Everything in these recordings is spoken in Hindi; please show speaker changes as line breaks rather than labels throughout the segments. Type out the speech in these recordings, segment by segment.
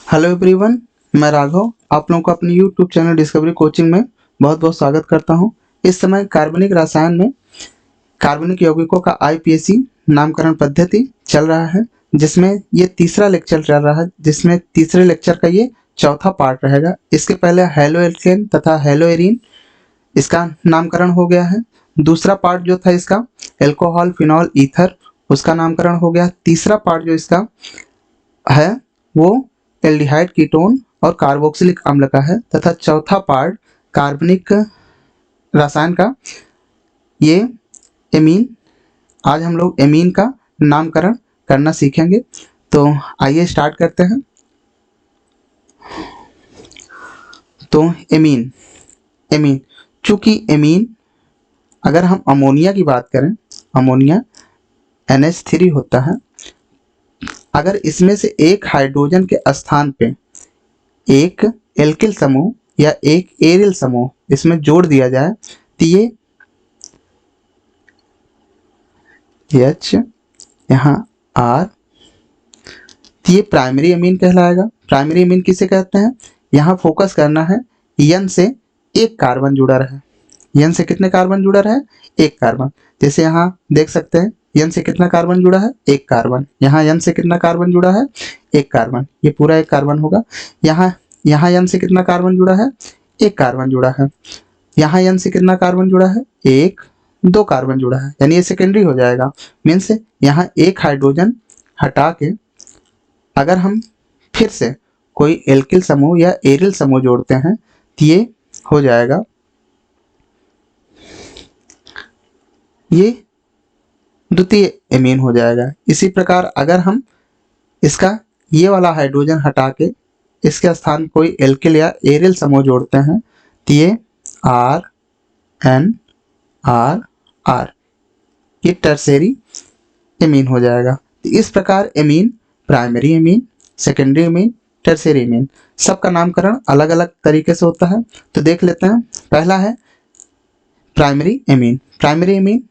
हेलो एवरीवन, मैं राघव आप लोगों को अपने यूट्यूब चैनल डिस्कवरी कोचिंग में बहुत बहुत स्वागत करता हूं। इस समय कार्बनिक रसायन में कार्बनिक यौगिकों का आईपीएसी नामकरण पद्धति चल रहा है, जिसमें ये तीसरा लेक्चर चल रहा है, जिसमें तीसरे लेक्चर का ये चौथा पार्ट रहेगा। इसके पहले हेलो एल्केन तथा हेलो एरीन इसका नामकरण हो गया है। दूसरा पार्ट जो था इसका एल्कोहल फिनॉल ईथर, उसका नामकरण हो गया। तीसरा पार्ट जो इसका है वो एल्डिहाइड कीटोन और कार्बोक्सिलिक अम्ल का है, तथा चौथा पार्ट कार्बनिक रसायन का ये एमीन। आज हम लोग एमीन का नामकरण करना सीखेंगे, तो आइए स्टार्ट करते हैं। तो एमीन एमीन चूंकि एमीन, अगर हम अमोनिया की बात करें, अमोनिया NH3 होता है। अगर इसमें से एक हाइड्रोजन के स्थान पे एक एल्किल समूह या एक एरिल समूह इसमें जोड़ दिया जाए तो ये H यहाँ R, तो ये प्राइमरी एमीन कहलाएगा। प्राइमरी एमीन किसे कहते हैं? यहाँ फोकस करना है N से एक कार्बन जुड़ा रहे। N से कितने कार्बन जुड़ा रहे? एक कार्बन। जैसे यहाँ देख सकते हैं N से कितना कार्बन जुड़ा है? एक कार्बन। यहाँ N से कितना कार्बन जुड़ा है? एक कार्बन। ये पूरा एक कार्बन होगा। यहाँ N से कितना कार्बन जुड़ा है? एक कार्बन जुड़ा है। यहाँ N से कितना कार्बन जुड़ा है? एक, दो कार्बन जुड़ा है, यानी ये सेकेंडरी हो जाएगा। मीन्स यहाँ एक हाइड्रोजन हटा के अगर हम फिर से कोई एल्किल समूह या एरिल समूह जोड़ते हैं तो ये हो जाएगा, ये द्वितीय एमीन हो जाएगा। इसी प्रकार अगर हम इसका ये वाला हाइड्रोजन हटा के इसके स्थान कोई एल्किल या एरिल समूह जोड़ते हैं तो ये RNR, ये टर्शरी एमीन हो जाएगा। तो इस प्रकार amine, primary amine, secondary amine, tertiary amine, सबका नामकरण अलग अलग तरीके से होता है। तो देख लेते हैं। पहला है प्राइमरी एमीन। प्राइमरी एमीन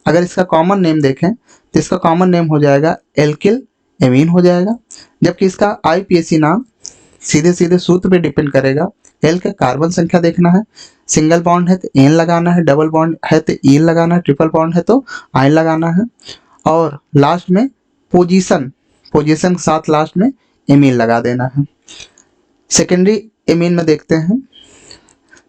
अगर इसका कॉमन नेम देखें तो इसका कॉमन नेम हो जाएगा एल्किल एमीन हो जाएगा, जबकि इसका आईपीएसी नाम सीधे सीधे सूत्र पे डिपेंड करेगा। एल का कार्बन संख्या देखना है, सिंगल बॉन्ड है तो एन लगाना है, डबल बॉन्ड है तो ई लगाना है, ट्रिपल बॉन्ड है तो आइन लगाना है, और लास्ट में पोजीशन के साथ लास्ट में एमीन लगा देना है। सेकेंडरी एमीन में देखते हैं।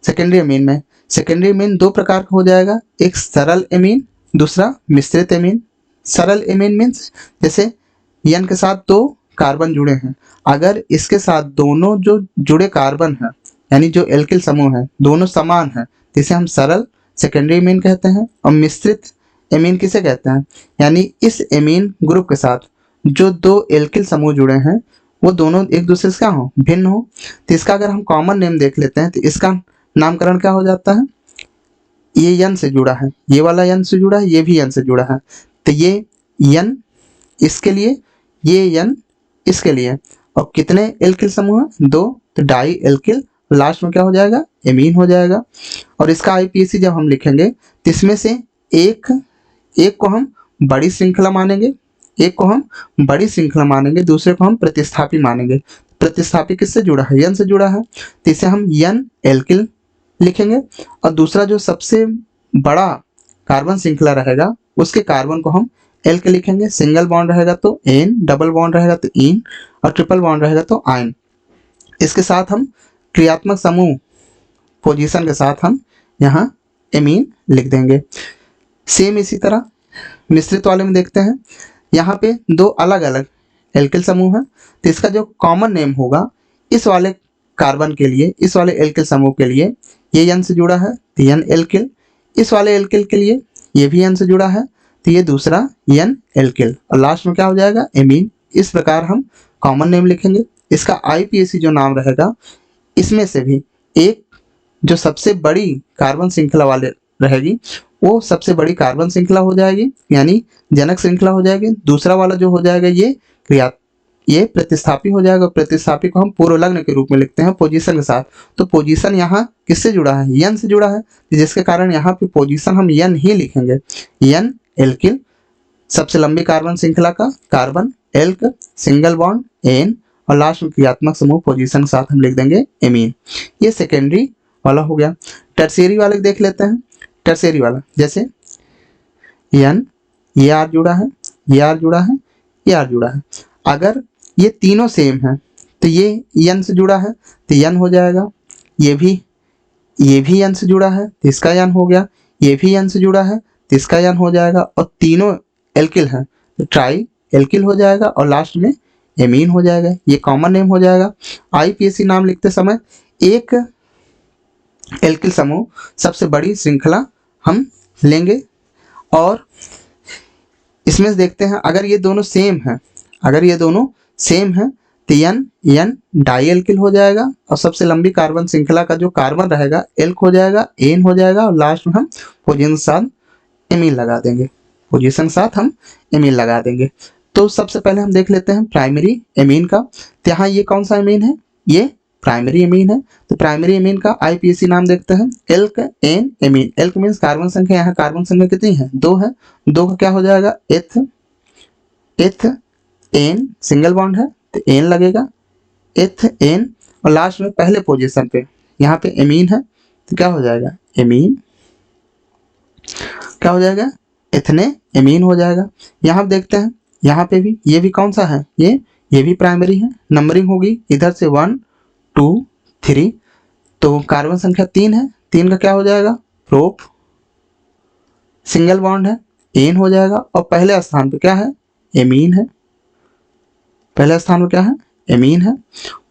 सेकेंडरी एमीन दो प्रकार का हो जाएगा, एक सरल एमीन, दूसरा मिश्रित एमीन। सरल एमीन मीन्स जैसे एन के साथ दो कार्बन जुड़े हैं, अगर इसके साथ दोनों जो जुड़े कार्बन हैं, यानी जो एल्किल समूह है, दोनों समान हैं, जिसे हम सरल सेकेंडरी एमीन कहते हैं। और मिश्रित एमीन किसे कहते हैं? यानी इस एमीन ग्रुप के साथ जो दो एल्किल समूह जुड़े हैं वो दोनों एक दूसरे से क्या हो? भिन्न हो। तो इसका अगर हम कॉमन नेम देख लेते हैं तो इसका नामकरण क्या हो जाता है? ये N से जुड़ा है, ये वाला N से जुड़ा है, ये भी N से जुड़ा है, तो ये N इसके लिए, ये N इसके लिए। और कितने एल्किल समूह हैं? दो, तो डाई एल्किल, लास्ट में क्या हो जाएगा? एमीन हो जाएगा। और इसका आईपीएसी जब हम लिखेंगे तो इसमें से एक को हम बड़ी श्रृंखला मानेंगे, दूसरे को हम प्रतिस्थापी मानेंगे। प्रतिस्थापी किससे जुड़ा है? N से जुड़ा है, तो इसे हम N एल्किल लिखेंगे। और दूसरा जो सबसे बड़ा कार्बन श्रृंखला रहेगा उसके कार्बन को हम एल के लिखेंगे। सिंगल बॉन्ड रहेगा तो एन, डबल बॉन्ड रहेगा तो इन, और ट्रिपल बॉन्ड रहेगा तो आइन। इसके साथ हम क्रियात्मक समूह पोजीशन के साथ हम यहाँ एमीन लिख देंगे। सेम इसी तरह मिश्रित वाले में देखते हैं। यहाँ पे दो अलग अलग एल्किल समूह हैं, तो इसका जो कॉमन नेम होगा इस वाले कार्बन के लिए, इस वाले एल्किल समूह के लिए ये N से जुड़ा है तो N एल्किल, इस वाले एल्किल के लिए ये भी N से जुड़ा है तो ये दूसरा N एल्किल, और लास्ट में क्या हो जाएगा? एमीन। इस प्रकार हम कॉमन नेम लिखेंगे। इसका आईपीएसी जो नाम रहेगा, इसमें से भी एक जो सबसे बड़ी कार्बन श्रृंखला वाले रहेगी वो सबसे बड़ी कार्बन श्रृंखला हो जाएगी, यानी जनक श्रृंखला हो जाएगी। दूसरा वाला जो हो जाएगा ये प्रतिस्थापी हो जाएगा। प्रतिस्थापी को हम पूर्वलग्न के रूप में लिखते हैं पोजीशन के साथ। तो पोजीशन यहाँ किससे जुड़ा है? N से जुड़ा है, जिसके कारण यहाँ पे पोजीशन हम N ही लिखेंगे। N एल्किल, सबसे लंबी कार्बन श्रृंखला का carbon, alk, single bond, N, और लास्ट में क्रियात्मक समूह पोजीशन के साथ हम लिख देंगे एमीन। ये सेकेंडरी वाला हो गया। टर्शियरी वाले देख लेते हैं। टर्शियरी वाला जैसे एन, ये आर जुड़ा है, ये आर जुड़ा है, ये आर जुड़ा है। अगर ये तीनों सेम है तो ये एन से जुड़ा है तो एन हो जाएगा। ये भी एन से जुड़ा है तो इसका एन हो गया। ये भी एन से जुड़ा है तो इसका एन हो जाएगा। और तीनों एल्किल हैं तो ट्राई एल्किल हो जाएगा और लास्ट में एमीन हो जाएगा। ये कॉमन नेम हो जाएगा। आईपीएसी नाम लिखते समय एक एल्किल समूह सबसे बड़ी श्रृंखला हम लेंगे और इसमें से देखते हैं अगर ये दोनों सेम हैं, अगर ये दोनों सेम हैं तो एन डाई एल्किल हो जाएगा और सबसे लंबी कार्बन श्रृंखला का जो कार्बन रहेगा एल्क हो जाएगा, एन हो जाएगा और लास्ट में हम पोजीशन के साथ एमीन लगा देंगे। पोजीशन के साथ हम एमीन लगा देंगे। तो सबसे पहले हम देख लेते हैं प्राइमरी एमीन का। तो यहाँ ये कौन सा एमीन है? ये प्राइमरी एमीन है। तो प्राइमरी एमीन का आईपीएसी नाम देखते हैं alk an amine. Alk means carbon संख्या, यहाँ कार्बन संख्या कितनी है? 2 है। 2 का क्या हो जाएगा? एथ एन, सिंगल बॉन्ड है तो एन लगेगा, एथ एन और लास्ट में पहले पोजीशन पे यहाँ पे एमीन है तो क्या हो जाएगा? एमीन। क्या हो जाएगा? इथने एमीन हो जाएगा। यहाँ देखते हैं यहाँ पे भी, ये भी कौन सा है? ये भी प्राइमरी है। नंबरिंग होगी इधर से 1 2 3 तो कार्बन संख्या 3 है। 3 का क्या हो जाएगा? प्रोप, सिंगल बॉन्ड है, एन हो जाएगा और पहले स्थान पे क्या है? एमीन है। पहले स्थान पे क्या है? एमीन है।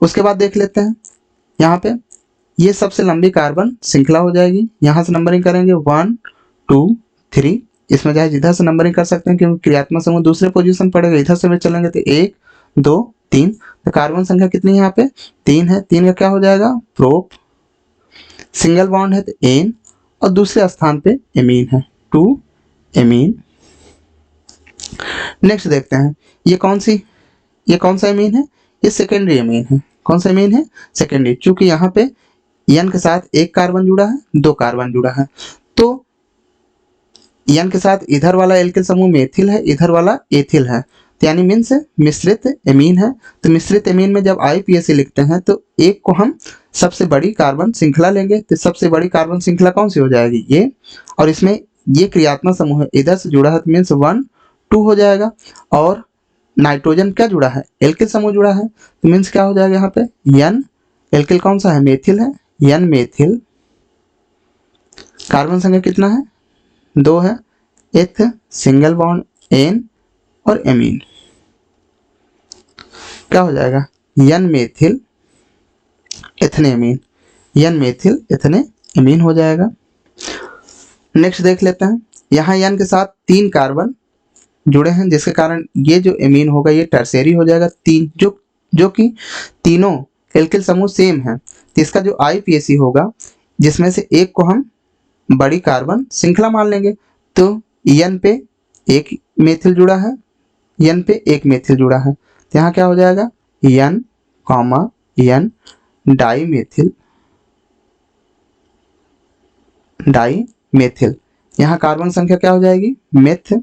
उसके बाद देख लेते हैं यहाँ पे ये सबसे लंबी कार्बन श्रृंखला हो जाएगी। यहाँ से नंबरिंग करेंगे 1 2 3। इसमें चाहे जिधर से नंबरिंग कर सकते हैं क्योंकि क्रियात्मक समूह दूसरे पोजीशन पड़ेगा। इधर से भी चलेंगे तो 1 2 3 तो कार्बन संख्या कितनी है यहाँ पे? 3 है। 3 का क्या हो जाएगा? प्रोप, सिंगल बॉन्ड है तो एन और दूसरे स्थान पे एमीन है, 2 एमीन। नेक्स्ट देखते हैं ये कौन सा एमीन है? ये सेकेंडरी एमीन है। कौन सा एमीन है? सेकेंडरी। चूंकि यहाँ पे एन के साथ एक कार्बन जुड़ा है, 2 कार्बन जुड़ा है तो एन के साथ इधर वाला एल्किल समूह मेथिल है, इधर वाला एथिल है तो यानी मीन्स मिश्रित एमीन है। तो मिश्रित एमीन में जब आईपीएसी लिखते हैं तो एक को हम सबसे बड़ी कार्बन श्रृंखला लेंगे तो सबसे बड़ी कार्बन श्रृंखला कौन सी हो जाएगी? ये। और इसमें ये क्रियात्मक समूह है, इधर से जुड़ा है तो मीन्स 1 2 हो जाएगा। और नाइट्रोजन क्या जुड़ा है? एल्किल समूह जुड़ा है तो मीन्स क्या हो जाएगा यहाँ पे? एन। एल्किल कौन सा है? मेथिल है, एन मेथिल। कार्बन संख्या कितना है? 2 है। एथ, सिंगल बॉन्ड, एन और एमीन। क्या हो जाएगा? N methyl ethane amine, N methyl ethane amine हो जाएगा। नेक्स्ट देख लेते हैं यहाँ एन के साथ 3 कार्बन जुड़े हैं जिसके कारण ये जो एमीन होगा ये टर्शियरी हो जाएगा। 3 जो कि तीनों एल्किल समूह सेम है तो इसका जो आईपीएसी होगा जिसमें से एक को हम बड़ी कार्बन श्रृंखला मान लेंगे। तो एन पे एक मेथिल जुड़ा है, एन पे एक मेथिल जुड़ा है तो यहाँ क्या हो जाएगा? N comma N di methyl. यहाँ कार्बन संख्या क्या हो जाएगी? मेथ,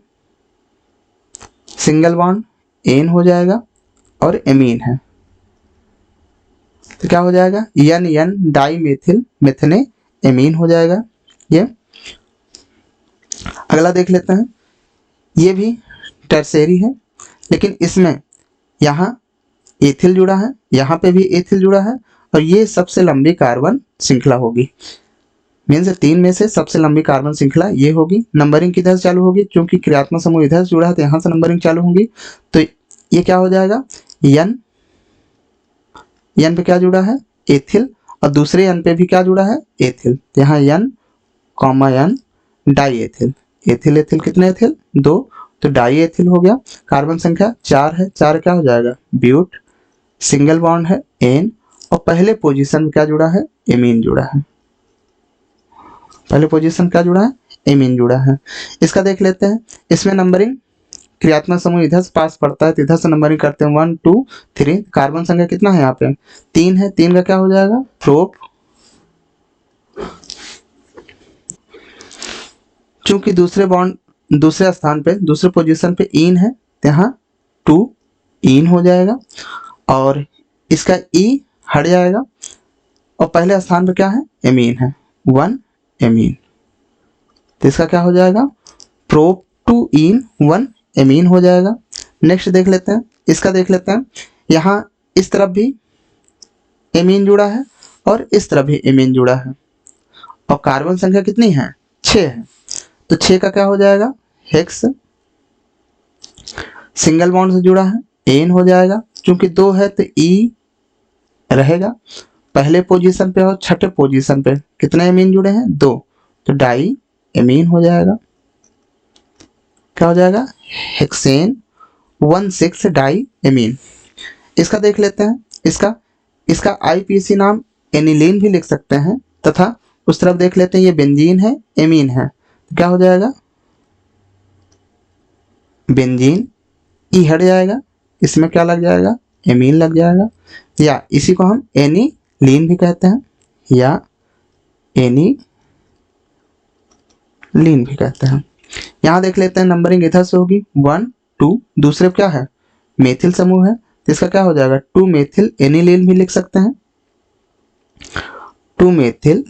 सिंगल बॉन्ड, एन हो जाएगा और एमीन है तो क्या हो जाएगा? एन डाई मेथिल मेथने एमीन हो जाएगा। ये अगला देख लेते हैं ये भी टर्शियरी है लेकिन इसमें यहाँ एथिल जुड़ा है, यहाँ पे भी एथिल जुड़ा है और ये सबसे लंबी कार्बन श्रृंखला होगी। मीन्स 3 में से सबसे लंबी कार्बन श्रृंखला ये होगी। नंबरिंग किधर से चालू होगी? क्योंकि क्रियात्मक समूह इधर से जुड़ा है तो यहाँ से नंबरिंग चालू होगी। तो ये क्या हो जाएगा? एन पे क्या जुड़ा है? एथिल और दूसरे एन पे भी क्या जुड़ा है? एथिल। यहाँ N comma N di ethyl. Ethyl ethyl कितने एथिल? 2 तो डाई एथिल हो गया। कार्बन संख्या 4 है। 4 क्या हो जाएगा? ब्यूट, सिंगल बॉन्ड है, एन और पहले पोजीशन में क्या जुड़ा है? एमीन जुड़ा है। पहले पोजीशन क्या जुड़ा है? एमीन जुड़ा है। इसका देख लेते हैं। इसमें नंबरिंग क्रियात्मक समूह इधर से पास पड़ता है तो इधर से नंबरिंग करते हैं 1 2 3। कार्बन संख्या कितना है यहाँ पे? 3 है। 3 का क्या हो जाएगा? प्रोप। चूंकि दूसरे स्थान पे दूसरे पोजीशन पे इन है तो यहाँ 2 इन हो जाएगा। और इसका ई हट जाएगा और पहले स्थान पर क्या है, एमीन है, 1 एमीन। तो इसका क्या हो जाएगा, प्रोप टू इन 1 एमीन हो जाएगा। नेक्स्ट देख लेते हैं, इसका देख लेते हैं। यहाँ इस तरफ भी एमीन जुड़ा है और इस तरफ भी एमीन जुड़ा है और कार्बन संख्या कितनी है, 6 है। तो 6 का क्या हो जाएगा, हेक्स, सिंगल बॉन्ड से जुड़ा है, एन हो जाएगा। क्योंकि 2 है तो ई रहेगा पहले पोजीशन पे और छठे पोजीशन पे कितने एमीन जुड़े हैं, 2, तो डाई एमीन हो जाएगा। क्या हो जाएगा, हेक्सेन 1,6 डाई एमीन। इसका देख लेते हैं, इसका आईपीसी नाम एनिलीन भी लिख सकते हैं, तथा उस तरफ देख लेते हैं ये बेंजीन है, एमीन है। तो क्या हो जाएगा, बेंजीन, ई हट जाएगा, इसमें क्या लग जाएगा, एमीन लग जाएगा। या इसी को हम एनिलीन भी कहते हैं या एनिलीन भी कहते हैं। यहाँ देख लेते हैं नंबरिंग इधर से होगी 1 2, दूसरे क्या है, मेथिल समूह है, तो इसका क्या हो जाएगा, 2 मेथिल एनिलीन भी लिख सकते हैं, 2 मेथिल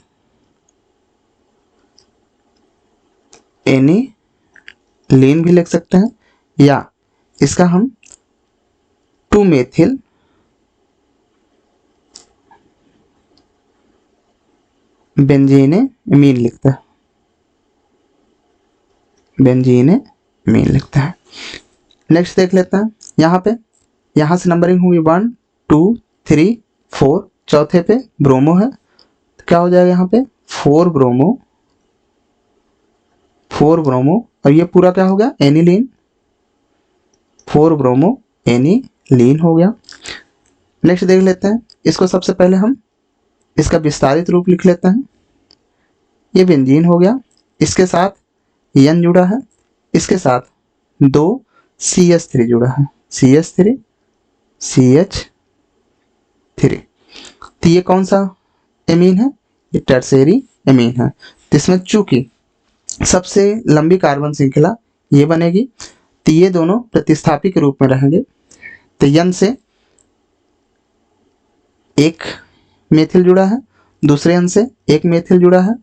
एनिलीन भी लिख सकते हैं। या इसका हम 2 मेथिल बेंजीन एमीन लिखते हैं, बेंजीन एमीन लिखते हैं। नेक्स्ट देख लेते हैं, यहाँ से नंबरिंग हुई 1 2 3 4, चौथे पे ब्रोमो है, तो क्या हो जाएगा यहाँ पे 4 ब्रोमो, और ये पूरा क्या हो गया, एनिलीन, 4 ब्रोमो एनिलीन हो गया। नेक्स्ट देख लेते हैं, इसको सबसे पहले हम इसका विस्तारित रूप लिख लेते हैं। ये बेंजीन हो गया, इसके साथ एन जुड़ा है, इसके साथ 2 CH3 जुड़ा है, CH3 CH3। तो ये कौन सा एमीन है, ये टर्शियरी एमीन है। तो इसमें चूंकि सबसे लंबी कार्बन श्रृंखला ये बनेगी, तो ये दोनों प्रतिस्थापी के रूप में रहेंगे। तो एन से एक मेथिल जुड़ा है, दूसरे एन से एक मेथिल जुड़ा है,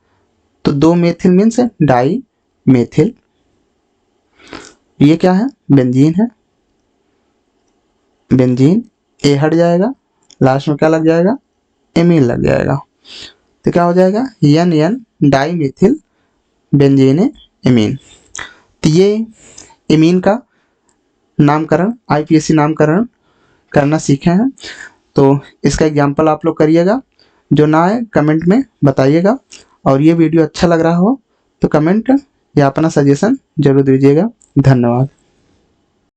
तो 2 मेथिल मीन्स डाई मेथिल। ये क्या है, बेंजीन है, बेंजीन, ए हट जाएगा, लास्ट में क्या लग जाएगा, एमीन लग जाएगा। तो क्या हो जाएगा, N di methyl benzene amine. तो ये एमीन का नामकरण, आईपीएसी नामकरण करना सीखे हैं। तो इसका एग्जाम्पल आप लोग करिएगा, जो ना आए कमेंट में बताइएगा। और ये वीडियो अच्छा लग रहा हो तो कमेंट या अपना सजेशन जरूर दीजिएगा। धन्यवाद।